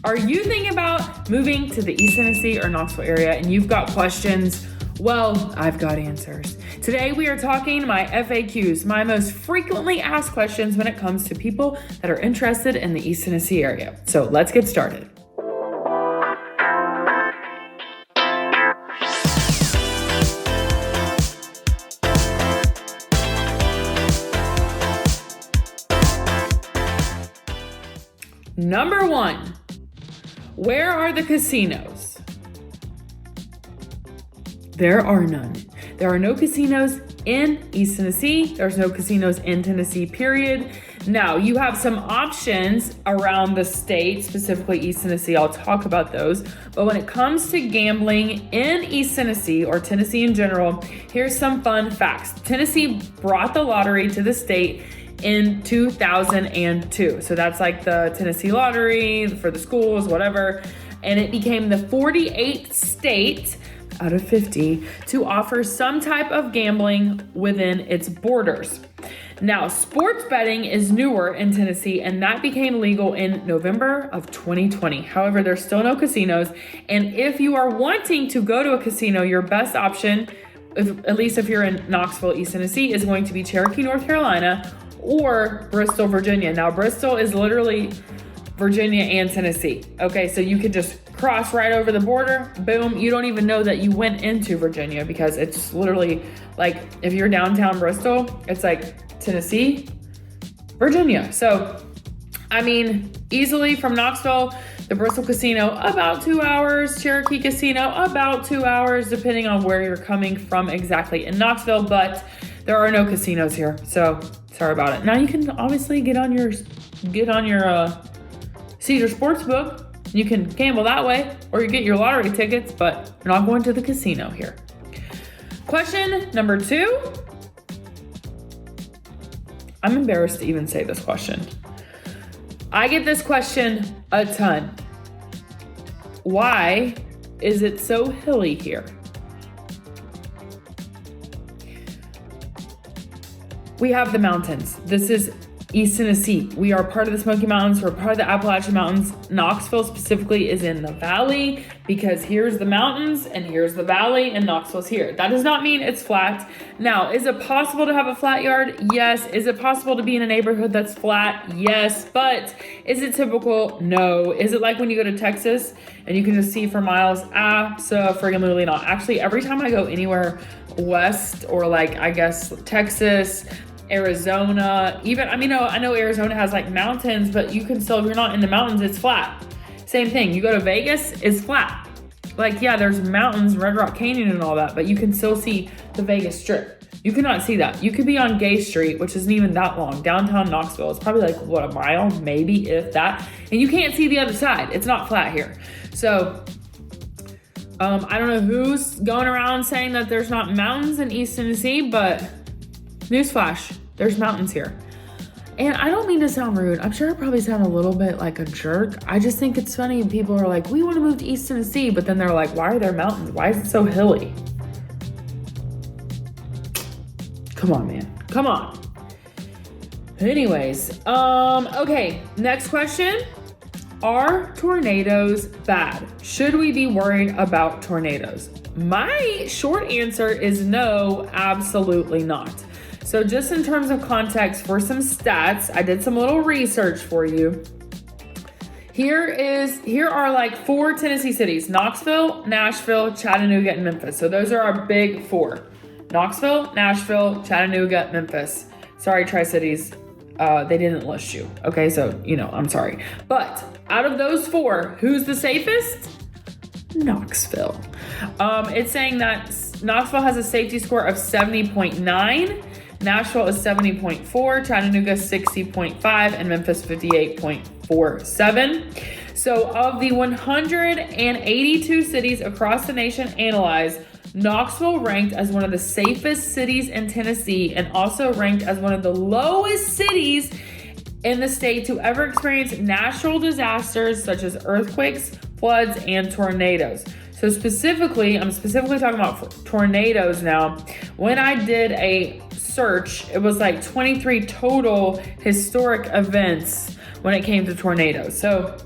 Are you thinking about moving to the East Tennessee or Knoxville area and you've got questions? Well, I've got answers. Today we are talking my FAQs, my most frequently asked questions when it comes to people that are interested in the East Tennessee area. So let's get started. Number one, where are the casinos? There are none. There are no casinos in East Tennessee. There's no casinos in Tennessee, period. Now, you have some options around the state, specifically East Tennessee. I'll talk about those. But when it comes to gambling in East Tennessee or Tennessee in general, here's some fun facts. Tennessee brought the lottery to the state in 2002. So that's like the Tennessee lottery for the schools, whatever. And it became the 48th state out of 50 to offer some type of gambling within its borders. Now, sports betting is newer in Tennessee, and that became legal in November of 2020. However, there's still no casinos. And if you are wanting to go to a casino, your best option, at least if you're in Knoxville, East Tennessee, is going to be Cherokee, North Carolina, or Bristol, Virginia. Now, Bristol is literally Virginia and Tennessee. Okay, so you could just cross right over the border, boom. You don't even know that you went into Virginia because it's literally like, if you're downtown Bristol, it's like Tennessee, Virginia. So, I mean, easily from Knoxville, the Bristol Casino, about 2 hours. Cherokee Casino, about 2 hours, depending on where you're coming from exactly in Knoxville, but there are no casinos here. So, sorry about it. Now you can obviously get on your Caesar Sportsbook. You can gamble that way, or you get your lottery tickets, but you're not going to the casino here. Question number 2. I'm embarrassed to even say this question. I get this question a ton. Why is it so hilly here? We have the mountains. This is East Tennessee. We are part of the Smoky Mountains. We're part of the Appalachian Mountains. Knoxville specifically is in the valley because here's the mountains and here's the valley and Knoxville's here. That does not mean it's flat. Now, is it possible to have a flat yard? Yes. Is it possible to be in a neighborhood that's flat? Yes. But is it typical? No. Is it like when you go to Texas and you can just see for miles? Absolutely not. Actually, every time I go anywhere west or like, I guess, Texas, Arizona, even, I know Arizona has like mountains, but you can still, if you're not in the mountains, it's flat. Same thing. You go to Vegas, it's flat. Like, yeah, there's mountains, Red Rock Canyon and all that, but you can still see the Vegas Strip. You cannot see that. You could be on Gay Street, which isn't even that long. Downtown Knoxville, it's probably like, what, a mile, maybe, if that. And you can't see the other side. It's not flat here. So, I don't know who's going around saying that there's not mountains in East Tennessee, but newsflash, there's mountains here. And I don't mean to sound rude. I'm sure I probably sound a little bit like a jerk. I just think it's funny. People are like, we want to move to East Tennessee, but then they're like, why are there mountains? Why is it so hilly? Come on, man. Come on. Anyways, okay, next question. Are tornadoes bad? Should we be worried about tornadoes? My short answer is no, absolutely not. So just in terms of context for some stats, I did some little research for you. Here are like 4 Tennessee cities: Knoxville, Nashville, Chattanooga, and Memphis. So those are our big 4. Knoxville, Nashville, Chattanooga, Memphis. Sorry, Tri-Cities. They didn't list you. Okay, so, I'm sorry. But out of those 4, who's the safest? Knoxville. It's saying that Knoxville has a safety score of 70.9. Nashville is 70.4, Chattanooga 60.5, and Memphis 58.47. So of the 182 cities across the nation analyzed, Knoxville ranked as one of the safest cities in Tennessee and also ranked as one of the lowest cities in the state to ever experience natural disasters such as earthquakes, floods, and tornadoes. So specifically, I'm specifically talking about tornadoes now. When I did a search, it was like 23 total historic events when it came to tornadoes. So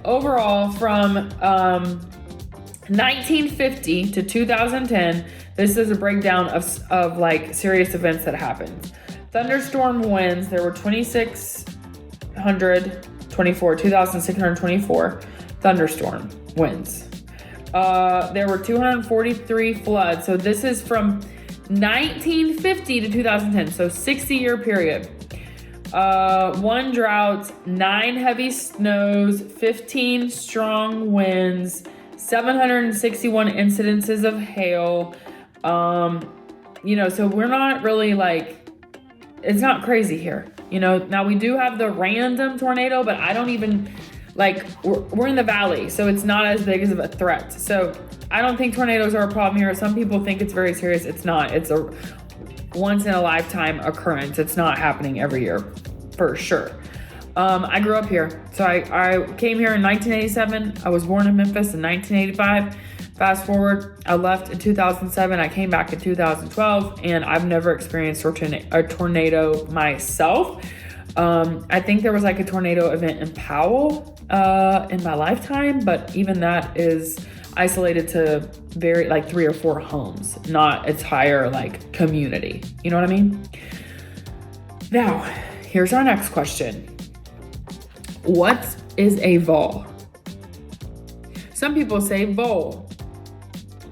overall from 1950 to 2010, this is a breakdown of like serious events that happened. Thunderstorm winds, there were 2,624 thunderstorm winds. There were 243 floods. So this is from 1950 to 2010, so 60-year period. 1 drought, 9 heavy snows, 15 strong winds, 761 incidences of hail. So we're not really like, it's not crazy here. Now we do have the random tornado, but I don't even like, we're in the valley, so it's not as big of a threat. So I don't think tornadoes are a problem here. Some people think it's very serious. It's not. It's a once in a lifetime occurrence. It's not happening every year for sure. I grew up here. So I came here in 1987. I was born in Memphis in 1985. Fast forward, I left in 2007. I came back in 2012, and I've never experienced a tornado myself. I think there was like a tornado event in Powell in my lifetime, but even that is isolated to very like 3 or 4 homes, not entire like community. You know what I mean? Now, here's our next question. What is a vol? Some people say vol,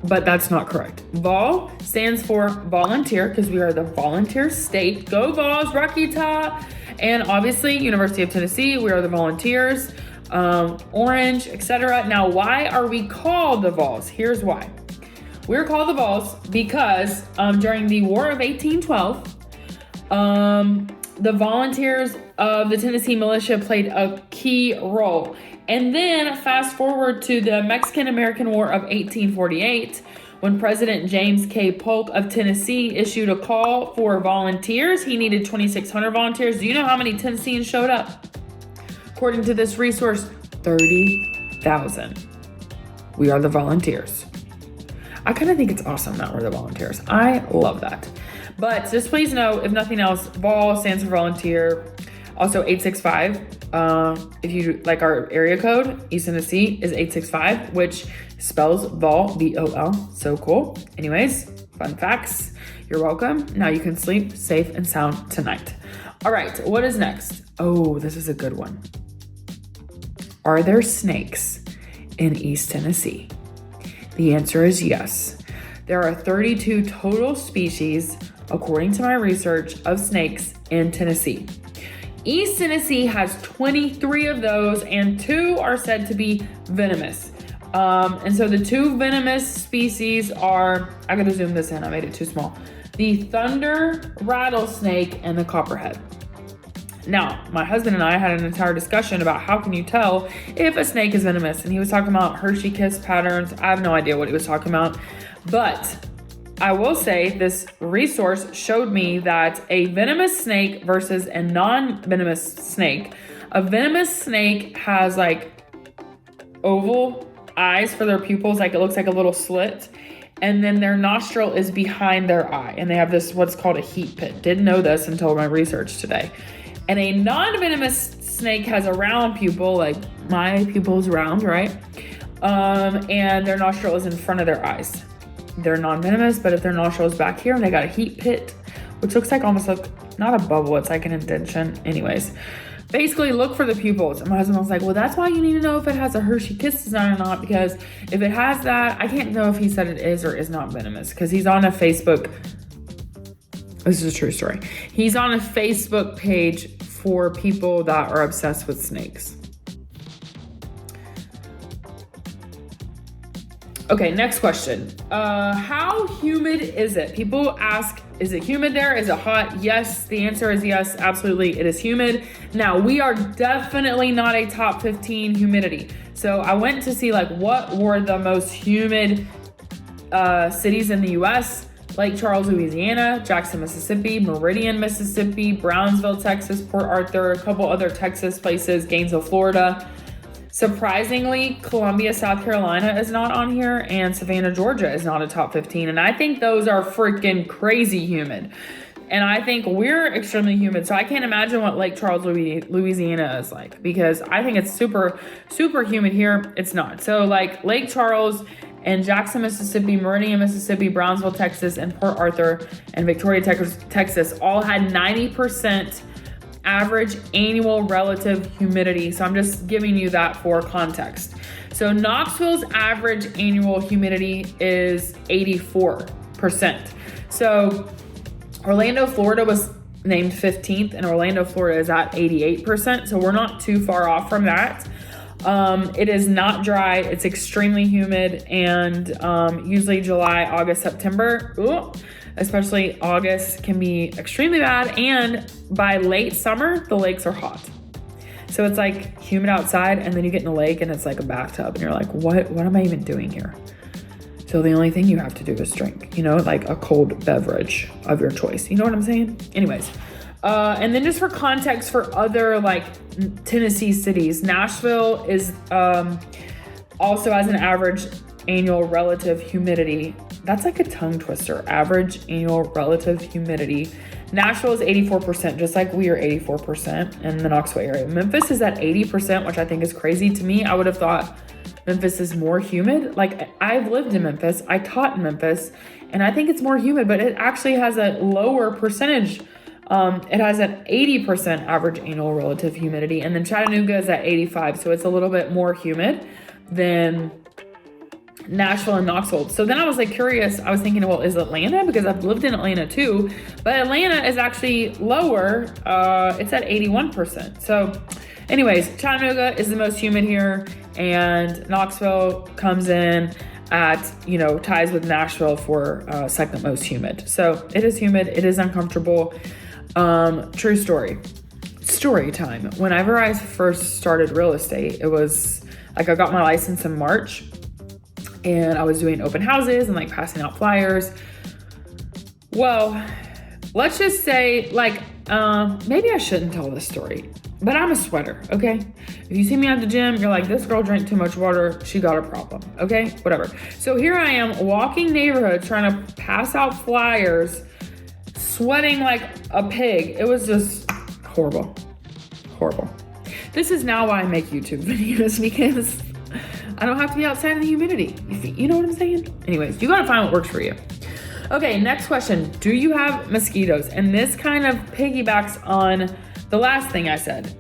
but that's not correct. Vol stands for volunteer because we are the volunteer state. Go Vols, Rocky Top. And obviously, University of Tennessee, we are the volunteers, Orange, etc. Now, why are we called the Vols? Here's why. We're called the Vols because during the War of 1812, the volunteers of the Tennessee militia played a key role. And then fast forward to the Mexican-American War of 1848, when President James K. Polk of Tennessee issued a call for volunteers. He needed 2,600 volunteers. Do you know how many Tennesseans showed up? According to this resource, 30,000. We are the volunteers. I kind of think it's awesome that we're the volunteers. I love that. But just please know, if nothing else, VOL stands for volunteer. Also 865, if you like our area code, East Tennessee is 865, which spells VOL, V-O-L. So cool. Anyways, fun facts. You're welcome. Now you can sleep safe and sound tonight. All right, what is next? Oh, this is a good one. Are there snakes in East Tennessee? The answer is yes. There are 32 total species, according to my research, of snakes in Tennessee. East Tennessee has 23 of those, and 2 are said to be venomous. And so the 2 venomous species are, I gotta zoom this in, I made it too small. The thunder rattlesnake and the copperhead. Now, my husband and I had an entire discussion about how can you tell if a snake is venomous, and he was talking about Hershey kiss patterns. I have no idea what he was talking about, but I will say this resource showed me that a venomous snake versus a non-venomous snake. A venomous snake has like oval eyes for their pupils, like it looks like a little slit, and then their nostril is behind their eye, and they have this what's called a heat pit. Didn't know this until my research today. And a non-venomous snake has a round pupil, like my pupil is round, right? And their nostril is in front of their eyes. They're non-venomous, but if their nostril is back here and they got a heat pit, which looks like almost like, not a bubble, it's like an indentation. Anyways, basically look for the pupils. And my husband was like, well, that's why you need to know if it has a Hershey kiss design or not, because if it has that, I can't know if he said it is or is not venomous, because he's on a Facebook. This is a true story. He's on a Facebook page for people that are obsessed with snakes. Okay, next question. How humid is it? People ask, is it humid there? Is it hot? Yes, the answer is yes, absolutely, it is humid. Now, we are definitely not a top 15 humidity. So I went to see like what were the most humid cities in the US. Lake Charles, Louisiana, Jackson, Mississippi, Meridian, Mississippi, Brownsville, Texas, Port Arthur, a couple other Texas places, Gainesville, Florida. Surprisingly, Columbia, South Carolina is not on here, and Savannah, Georgia is not a top 15. And I think those are freaking crazy humid. And I think we're extremely humid. So I can't imagine what Lake Charles, Louisiana is like, because I think it's super, super humid here. It's not. So like Lake Charles and Jackson, Mississippi, Meridian, Mississippi, Brownsville, Texas, and Port Arthur and Victoria, Texas all had 90% average annual relative humidity. So I'm just giving you that for context. So Knoxville's average annual humidity is 84%. So Orlando, Florida was named 15th, and Orlando, Florida is at 88%. So we're not too far off from that. It is not dry. It's extremely humid, and usually July, August, September, especially August, can be extremely bad. And by late summer, the lakes are hot. So it's like humid outside, and then you get in the lake and it's like a bathtub, and you're like, what am I even doing here? So the only thing you have to do is drink, like a cold beverage of your choice. You know what I'm saying? Anyways. And then just for context for other like Tennessee cities, Nashville is also has an average annual relative humidity. That's like a tongue twister. Average annual relative humidity. Nashville is 84%, just like we are 84% in the Knoxville area. Memphis is at 80%, which I think is crazy to me. I would have thought Memphis is more humid. Like, I've lived in Memphis, I taught in Memphis, and I think it's more humid, but it actually has a lower percentage. It has an 80% average annual relative humidity, and then Chattanooga is at 85, so it's a little bit more humid than Nashville and Knoxville. So then I was like curious, I was thinking, well, is Atlanta? Because I've lived in Atlanta too, but Atlanta is actually lower. It's at 81%. So anyways, Chattanooga is the most humid here, and Knoxville comes in at, ties with Nashville for second most humid. So it is humid. It is uncomfortable. True story time. Whenever I first started real estate, it was like, I got my license in March, and I was doing open houses and like passing out flyers. Well, let's just say maybe I shouldn't tell this story, but I'm a sweater, okay? If you see me at the gym, you're like, this girl drank too much water, she got a problem, okay? Whatever. So here I am walking neighborhoods trying to pass out flyers, sweating like a pig. It was just horrible. This is now why I make YouTube videos, because I don't have to be outside in the humidity. You know what I'm saying? Anyways, you gotta find what works for you. Okay, next question. Do you have mosquitoes? And this kind of piggybacks on the last thing I said,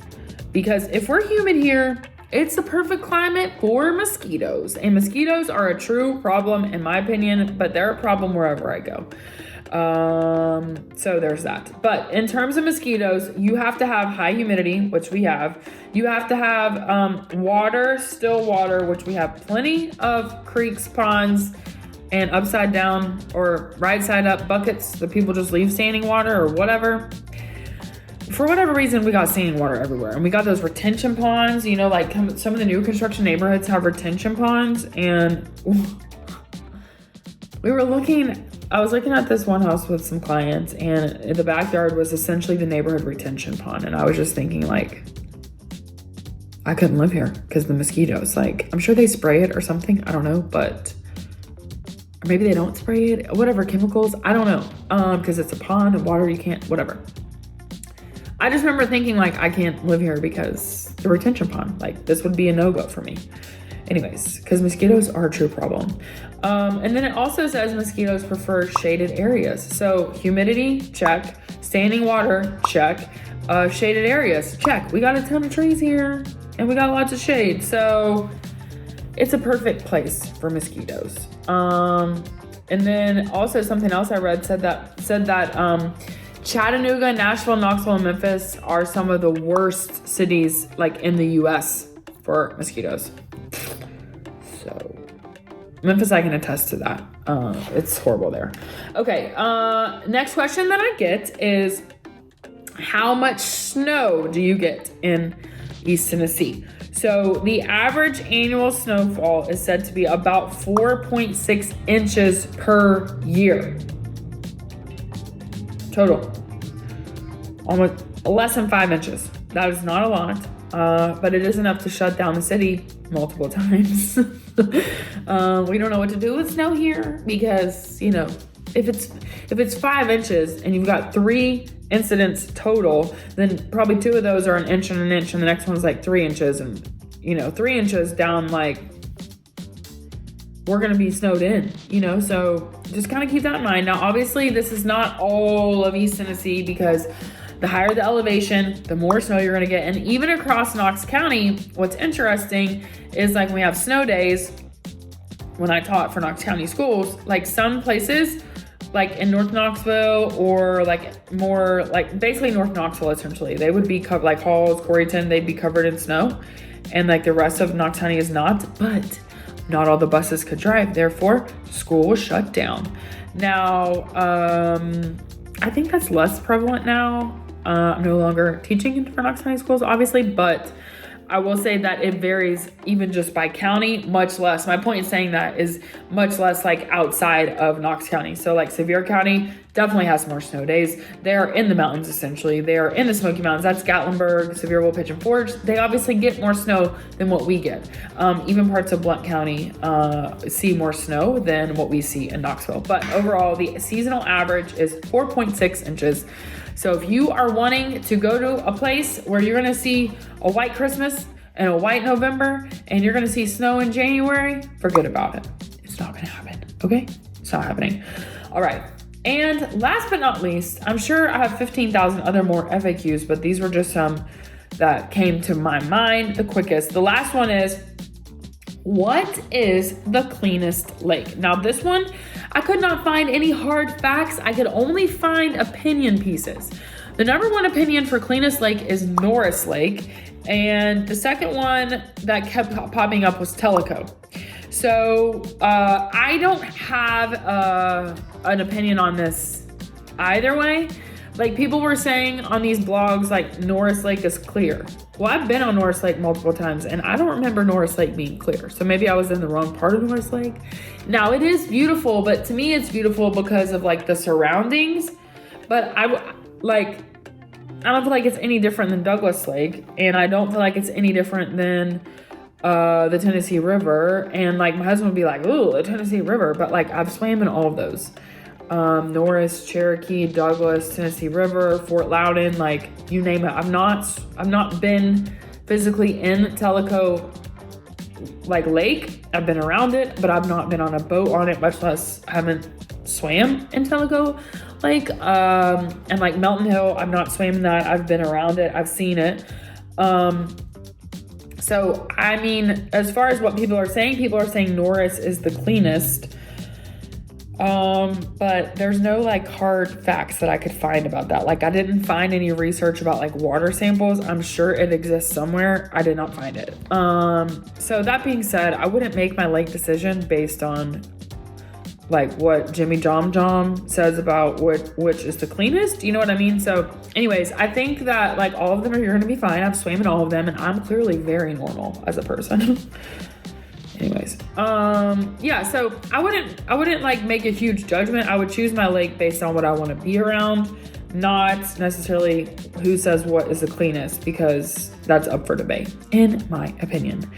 because if we're humid here, it's the perfect climate for mosquitoes. And mosquitoes are a true problem in my opinion, but they're a problem wherever I go. So there's that. But in terms of mosquitoes, you have to have high humidity, which we have. You have to have water, still water, which we have plenty of creeks, ponds, and upside down or right side up buckets that people just leave standing water or whatever. For whatever reason, we got standing water everywhere. And we got those retention ponds, like some of the new construction neighborhoods have retention ponds. And I was looking at this one house with some clients, and the backyard was essentially the neighborhood retention pond. And I was just thinking, like, I couldn't live here because the mosquitoes, like, I'm sure they spray it or something. I don't know, but or maybe they don't spray it, whatever, chemicals. I don't know, because it's a pond and water, you can't, whatever. I just remember thinking, like, I can't live here because the retention pond, like, this would be a no-go for me. Anyways, because mosquitoes are a true problem. And then it also says mosquitoes prefer shaded areas. So humidity, check. Standing water, check. Shaded areas, check. We got a ton of trees here and we got lots of shade. So it's a perfect place for mosquitoes. And then also something else I read said that Chattanooga, Nashville, Knoxville, and Memphis are some of the worst cities like in the US for mosquitoes. So Memphis, I can attest to that. It's horrible there. Okay, next question that I get is, how much snow do you get in East Tennessee? So the average annual snowfall is said to be about 4.6 inches per year. Total. Almost less than 5 inches. That is not a lot, but it is enough to shut down the city multiple times. We don't know what to do with snow here because, if it's 5 inches and you've got 3 incidents total, then probably 2 of those are an inch and an inch, and the next one's like 3 inches, and 3 inches down, like we're gonna be snowed in, so just kind of keep that in mind. Now, obviously, this is not all of East Tennessee, because the higher the elevation, the more snow you're gonna get. And even across Knox County, what's interesting is like when we have snow days, when I taught for Knox County schools, like some places, like in North Knoxville, or like more like basically North Knoxville, essentially, they would be covered, like Halls, Coreyton, they'd be covered in snow. And like the rest of Knox County is not, but not all the buses could drive. Therefore, school was shut down. Now, I think that's less prevalent now. I'm no longer teaching for Knox County schools, obviously, but I will say that it varies even just by county, much less. My point in saying that is much less like outside of Knox County. So like Sevier County definitely has more snow days. They are in the mountains, essentially. They are in the Smoky Mountains. That's Gatlinburg, Sevierville, Pigeon Forge. They obviously get more snow than what we get. Even parts of Blount County see more snow than what we see in Knoxville. But overall, the seasonal average is 4.6 inches. So if you are wanting to go to a place where you're going to see a white Christmas and a white November, and you're going to see snow in January, forget about it. It's not going to happen. Okay? It's not happening. All right. And last but not least, I'm sure I have 15,000 other more FAQs, but these were just some that came to my mind the quickest. The last one is, what is the cleanest lake? Now this one, I could not find any hard facts. I could only find opinion pieces. The number one opinion for cleanest lake is Norris Lake. And the second one that kept popping up was Tellico. So I don't have an opinion on this either way. Like people were saying on these blogs, like Norris Lake is clear. Well, I've been on Norris Lake multiple times and I don't remember Norris Lake being clear. So maybe I was in the wrong part of Norris Lake. Now it is beautiful, but to me it's beautiful because of like the surroundings. But I don't feel like it's any different than Douglas Lake. And I don't feel like it's any different than the Tennessee River. And like my husband would be like, ooh, the Tennessee River. But like I've swam in all of those. Norris, Cherokee, Douglas, Tennessee River, Fort Loudon, like you name it. I've not been physically in Tellico like lake. I've been around it, but I've not been on a boat on it, much less haven't swam in Tellico Lake. And like Melton Hill, I've not swam in that. I've been around it. I've seen it. So, I mean, as far as what people are saying Norris is the cleanest. But there's no like hard facts that I could find about that. Like I didn't find any research about like water samples. I'm sure it exists somewhere. I did not find it. So that being said, I wouldn't make my lake decision based on like what Jimmy Jom Jom says about which is the cleanest. You know what I mean? So anyways, I think that like all of them are going to be fine. I've swam in all of them and I'm clearly very normal as a person. Anyways, yeah, so I wouldn't like make a huge judgment. I would choose my lake based on what I want to be around, not necessarily who says what is the cleanest, because that's up for debate, in my opinion.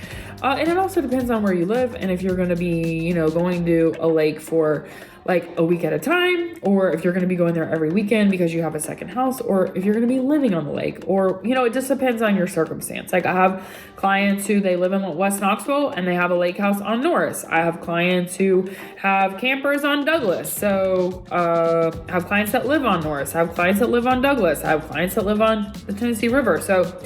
And it also depends on where you live and if you're going to be, going to a lake for like a week at a time, or if you're going to be going there every weekend because you have a second house, or if you're going to be living on the lake, or, it just depends on your circumstance. Like I have clients who they live in West Knoxville and they have a lake house on Norris. I have clients who have campers on Douglas. So, I have clients that live on Norris. I have clients that live on Douglas. I have clients that live on the Tennessee River. So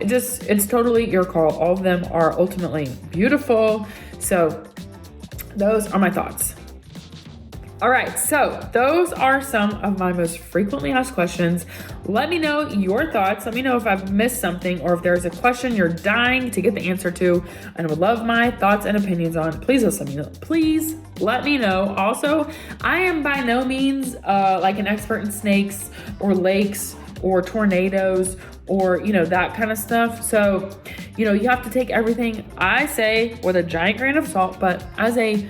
it's totally your call. All of them are ultimately beautiful. So those are my thoughts. All right, so those are some of my most frequently asked questions. Let me know your thoughts. Let me know if I've missed something or if there's a question you're dying to get the answer to and would love my thoughts and opinions on. Please let me know. Please let me know. Also, I am by no means like an expert in snakes or lakes or tornadoes or, that kind of stuff. So, you have to take everything I say with a giant grain of salt, but as a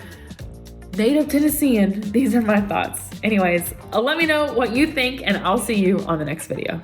native Tennessean, these are my thoughts. Anyways, let me know what you think and I'll see you on the next video.